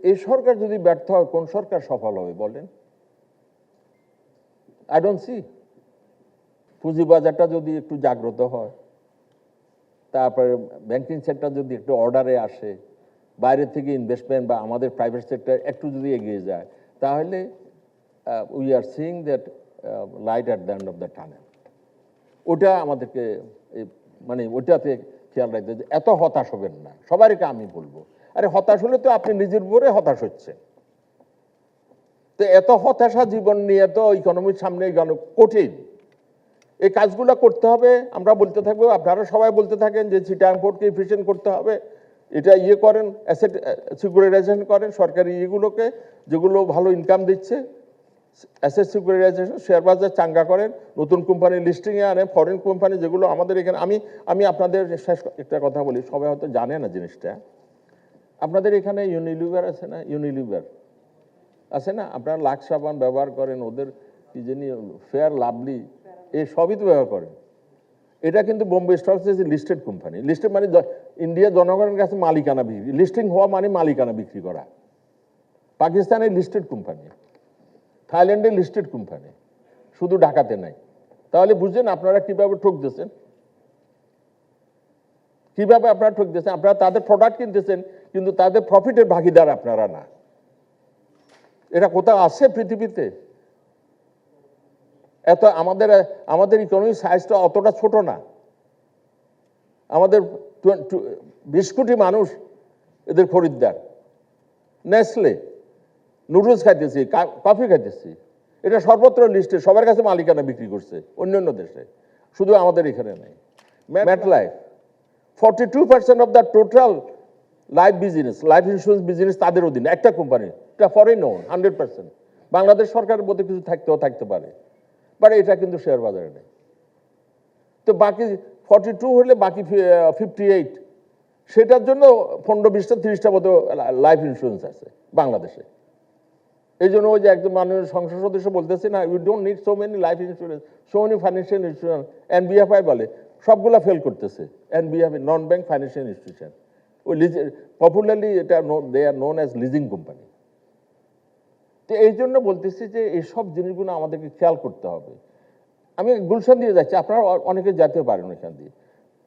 এই সরকার যদি ব্যর্থ হয় কোন সরকার সফল হবে বলেন? I don't see. পুঁজিবাজারটা যদি একটু জাগ্রত হয়, তারপরে ব্যাংকিং সেক্টর যদি একটু অর্ডারে আসে, বাইরে থেকে ইনভেস্টমেন্ট বা আমাদের প্রাইভেট সেক্টর একটু যদি এগিয়ে যায়, তাহলে we are seeing that light at the end of the tunnel. ওটা আমাদেরকে মানে ওটাতে খেয়াল রাখতে, যে এত হতাশ হবেন না, সবারকে আমি বলবো। আরে হতাশ হলে তো আপনি নিজের উপরে হতাশ হচ্ছেন। তো এত হতাশা জীবন নিয়ে তো ইকোনমির সামনে এগোনো কঠিন। এই কাজগুলো করতে হবে, আমরা বলতে থাকবো, আপনারা সবাই বলতে থাকেন যে চিটাগাং পোর্টকে এফিশিয়েন্ট করতে হবে, এটা করেন, অ্যাসেট সিকিউরিটাইজেশন করেন সরকারি ইয়েগুলোকে, যেগুলো ভালো ইনকাম দিচ্ছে, অ্যাসেট সিকিউরিটাইজেশন, শেয়ার বাজার চাঙ্গা করেন, নতুন কোম্পানি লিস্টিংয়ে আনেন, ফরেন কোম্পানি যেগুলো আমাদের এখানে। আমি আপনাদের শেষ একটা কথা বলি, সবাই হয়তো জানে না জিনিসটা। আপনাদের এখানে ইউনিলিভার আছে না? ইউনিলিভার আছে না? আপনারা লাক্স সাবান ব্যবহার করেন, ওদের কি জানি ফেয়ার লাভলি, এই সবই তো ব্যবহার করেন। এটা কিন্তু Bombay stock exchange listed company. Listed মানে ইন্ডিয়া জনগণের কাছে মালিকানা বিক্রি, লিস্টিং হওয়া মানে মালিকানা বিক্রি করা। পাকিস্তানের লিস্টেড কোম্পানি, থাইল্যান্ডের লিস্টেড কোম্পানি, শুধু ঢাকাতে নাই। তাহলে বুঝছেন আপনারা কিভাবে ঠকতেছেন, কিভাবে আপনারা ঠকতেছেন। আপনারা তাদের প্রোডাক্ট কিনতেছেন, কিন্তু তাদের প্রফিটের ভাগিদার আপনারা না। এটা কোথাও আছে পৃথিবীতে? এত আমাদের ইকোনমিক সাইজটা অতটা ছোট না। আমাদের 20 কোটি মানুষ এদের খরিদ্দার। নেসলে নুডলস খাইতেছি, কফি খাইতেছি, এটা সর্বত্র লিস্টে, সবার কাছে মালিকানা বিক্রি করছে অন্যান্য দেশে, শুধু আমাদের এখানে নেই। MetLife 42% of the total life business, life insurance business তাদের অধীনে, একটা কোম্পানি, এটা ফরেন ওন 100%। বাংলাদেশ সরকারের মধ্যে কিছু থাকতে পারে, বাট এটা কিন্তু শেয়ার বাজারে নেই। তো বাকি 42 হলে বাকি 58, সেটার জন্য 15-20টা 30টা মতো লাইফ ইন্স্যুরেন্স আছে বাংলাদেশে। এই জন্য ওই যে একজন মাননীয় সংসদ সদস্য বলতেছে না, you don't need so many life insurance, so many financial insurance. NBFI বলে সবগুলা ফেল করতেছে। NBFI non bank financial institution, ওই পপুলারলি এটা they are known as leasing company. তো এই জন্য বলতেছি যে এইসব জিনিসগুলো আমাদেরকে খেয়াল করতে হবে। আমি গুলশান দিয়ে যাচ্ছি, আপনারা অনেকে যেতে পারেন ওইখান দিয়ে।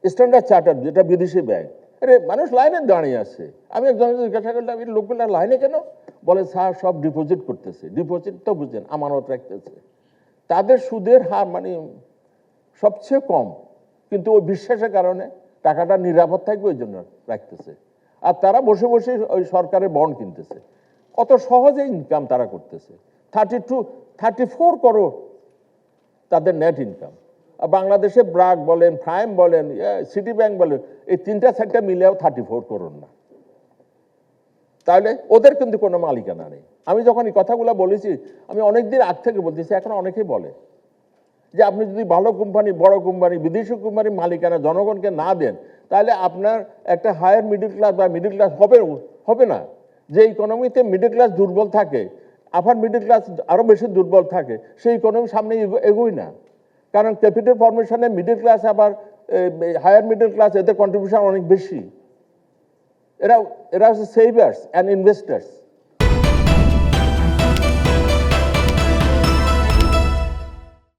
স্ট্যান্ডার্ড চার্টার্ড, যেটা বিদেশি ব্যাংক, আরে মানুষ লাইনে দাঁড়িয়ে আছে। আমি একজনের জিজ্ঞাসা করলাম, এই লোকগুলো লাইনে কেন? বলে স্যার সব ডিপোজিট করতেছে। ডিপোজিট তো বুঝছেন, আমানত রাখতেছে। তাদের সুদের হার মানে সবচেয়ে কম, কিন্তু ওই বিশ্বাসের কারণে টাকাটা নিরাপদ থাকবে ওই জন্য রাখতেছে। আর তারা বসে বসে ওই সরকারের বন্ড কিনতেছে। কত সহজে ইনকাম তারা করতেছে। 34 করোড় তাদের নেট ইনকাম। আর বাংলাদেশে ব্র্যাক বলেন, প্রাইম বলেন, সিটি ব্যাংক বলেন, এই 3টা 4টা মিলেও 34 করোড় না। তাহলে ওদের কিন্তু কোনো মালিকানা নেই। আমি যখন এই কথাগুলো বলেছি, আমি অনেকদিন আগ থেকে বলতেছি, এখন অনেকেই বলে যে আপনি যদি ভালো কোম্পানি, বড় কোম্পানি, বিদেশি কোম্পানির মালিকানা জনগণকে না দেন, তাহলে আপনার একটা হায়ার মিডল ক্লাস বা মিডল ক্লাস হবে না। যে ইকোনমিতে মিডল ক্লাস দুর্বল থাকে, আপার মিডল ক্লাস আরও বেশি দুর্বল থাকে, সেই ইকোনমি সামনে এগোয় না। কারণ ক্যাপিটাল ফর্মেশনে মিডল ক্লাস আবার হায়ার মিডল ক্লাস, এদের কন্ট্রিবিউশন অনেক বেশি। এরা হচ্ছে সেভার্স অ্যান্ড ইনভেস্টার্স।